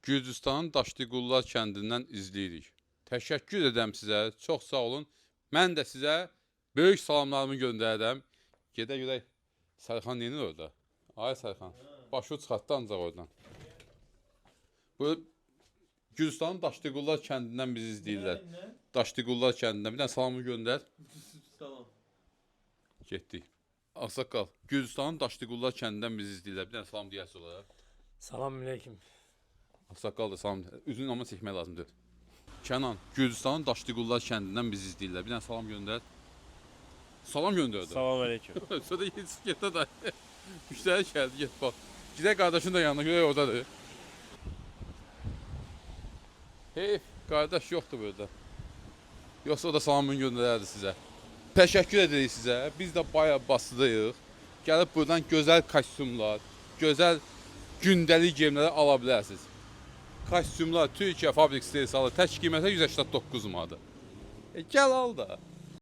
Gürcüstanın Daşdıqullar kəndindən izləyirik. Təşəkkür edirəm sizə, çox sağ olun. Mən də sizə böyük salamlarımı göndərirəm. Gedə görək, Sərxan neynir orada? Ay Sərxan, başı çıxartdı ancaq oradan. Bu Gürcüstanın Daşdıqullar kəndindən bizi izləyirlər. Daşdıqullar kəndindən. Bir dənə salamı göndər. Salam. Getdik. Ağsaqqal, Gürcüstanın Daşdıqullar kəndindən bizi izləyirlər. Bir dənə salam deyəsi olaraq. Salamünaleyküm. Ağsaqqal da salam. Üzünü amma çəkmək lazımdır. Kənan, Gürcüstanın Daşdıqullar kəndindən bizi izləyirlər. Bir dənə salam göndər. Salam göndərdi. Salamünaleyküm. Sonra getdə da. Müştəri gəldi, get bax. Gidək qardaşın da yanına, görək oradadır. Heyf, qardaş yoxdur burada. Yoxsa o da salamını göndərərdi sizə. Təşəkkür edirik sizə. Biz də bayağı basıdayıq. Gəlib buradan gözəl kostyumlar, gözəl gündəlik geyimləri ala bilərsiniz. Kostyumlar Türkiyə fabrik istehsalı tək qiymətə 189 manat. Gəl al da.